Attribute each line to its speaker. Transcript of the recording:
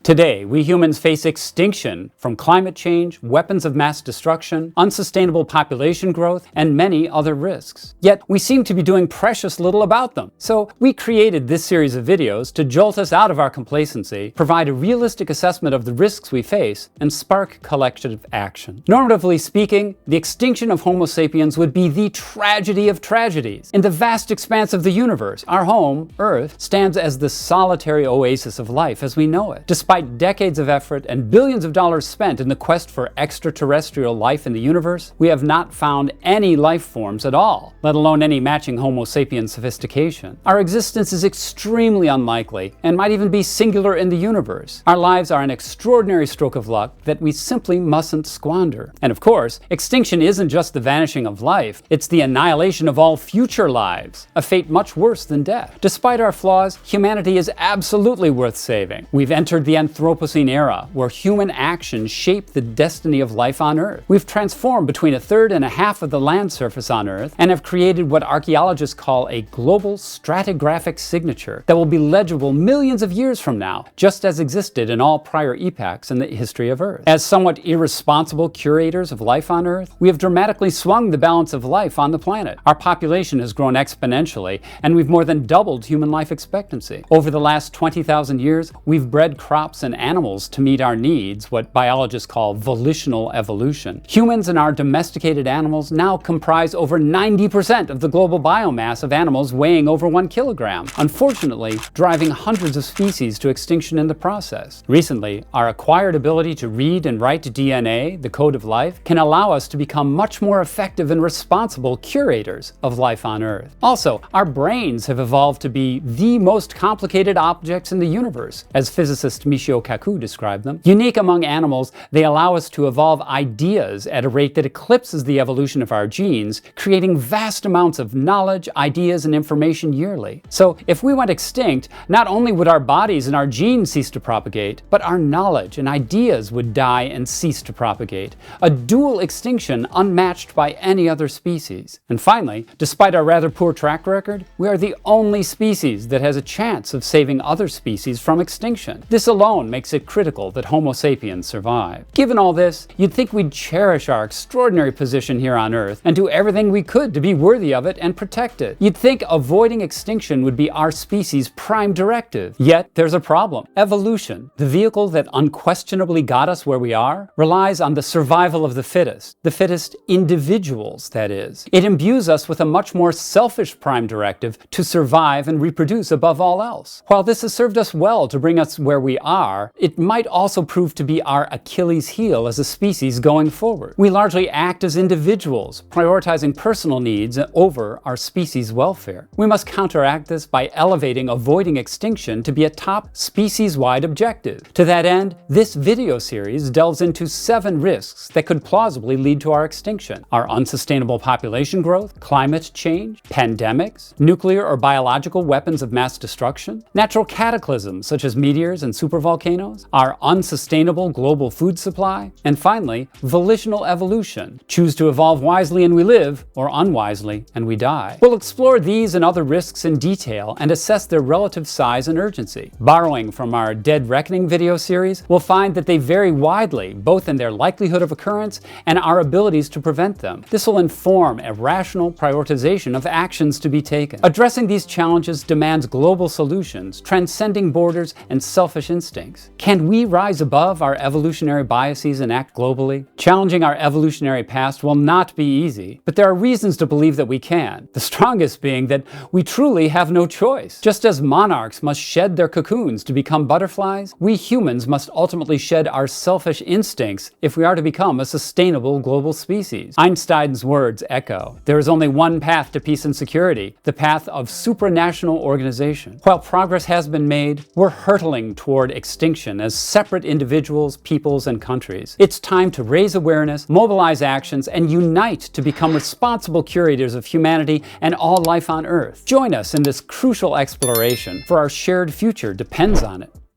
Speaker 1: Today, we humans face extinction from climate change, weapons of mass destruction, unsustainable population growth, and many other risks. Yet, we seem to be doing precious little about them. So, we created this series of videos to jolt us out of our complacency, provide a realistic assessment of the risks we face, and spark collective action. Normatively speaking, the extinction of Homo sapiens would be the tragedy of tragedies. In the vast expanse of the universe, our home, Earth, stands as the solitary oasis of life as we know it. Despite decades of effort and billions of dollars spent in the quest for extraterrestrial life in the universe, we have not found any life forms at all, let alone any matching Homo sapiens sophistication. Our existence is extremely unlikely and might even be singular in the universe. Our lives are an extraordinary stroke of luck that we simply mustn't squander. And of course, extinction isn't just the vanishing of life, it's the annihilation of all future lives, a fate much worse than death. Despite our flaws, humanity is absolutely worth saving. We've entered the Anthropocene era, where human actions shape the destiny of life on Earth. We've transformed between a third and a half of the land surface on Earth and have created what archaeologists call a global stratigraphic signature that will be legible millions of years from now, just as existed in all prior epochs in the history of Earth. As somewhat irresponsible curators of life on Earth, we have dramatically swung the balance of life on the planet. Our population has grown exponentially, and we've more than doubled human life expectancy. Over the last 20,000 years, we've bred crops and animals to meet our needs, what biologists call volitional evolution. Humans and our domesticated animals now comprise over 90% of the global biomass of animals weighing over 1 kilogram, unfortunately driving hundreds of species to extinction in the process. Recently, our acquired ability to read and write DNA, the code of life, can allow us to become much more effective and responsible curators of life on Earth. Also, our brains have evolved to be the most complicated objects in the universe, as physicist Michio Kaku described them. Unique among animals, they allow us to evolve ideas at a rate that eclipses the evolution of our genes, creating vast amounts of knowledge, ideas, and information yearly. So, if we went extinct, not only would our bodies and our genes cease to propagate, but our knowledge and ideas would die and cease to propagate. A dual extinction unmatched by any other species. And finally, despite our rather poor track record, we are the only species that has a chance of saving other species from extinction. This alone makes it critical that Homo sapiens survive. Given all this, you'd think we'd cherish our extraordinary position here on Earth and do everything we could to be worthy of it and protect it. You'd think avoiding extinction would be our species' prime directive. Yet, there's a problem. Evolution, the vehicle that unquestionably got us where we are, relies on the survival of the fittest individuals, that is. It imbues us with a much more selfish prime directive to survive and reproduce above all else. While this has served us well to bring us where we are, it might also prove to be our Achilles heel as a species going forward. We largely act as individuals, prioritizing personal needs over our species' welfare. We must counteract this by elevating avoiding extinction to be a top species-wide objective. To that end, this video series delves into 7 risks that could plausibly lead to our extinction: our unsustainable population growth, climate change, pandemics, nuclear or biological weapons of mass destruction, natural cataclysms such as meteors and supervolcanoes, our unsustainable global food supply, and finally, volitional evolution. Choose to evolve wisely and we live, or unwisely and we die. We'll explore these and other risks in detail and assess their relative size and urgency. Borrowing from our Dead Reckoning video series, we'll find that they vary widely, both in their likelihood of occurrence and our abilities to prevent them. This will inform a rational prioritization of actions to be taken. Addressing these challenges demands global solutions, transcending borders and selfish instincts. Can we rise above our evolutionary biases and act globally? Challenging our evolutionary past will not be easy, but there are reasons to believe that we can. The strongest being that we truly have no choice. Just as monarchs must shed their cocoons to become butterflies, we humans must ultimately shed our selfish instincts if we are to become a sustainable global species. Einstein's words echo: there is only one path to peace and security, the path of supranational organization. While progress has been made, we're hurtling toward extinction as separate individuals, peoples, and countries. It's time to raise awareness, mobilize actions, and unite to become responsible curators of humanity and all life on Earth. Join us in this crucial exploration, for our shared future depends on it.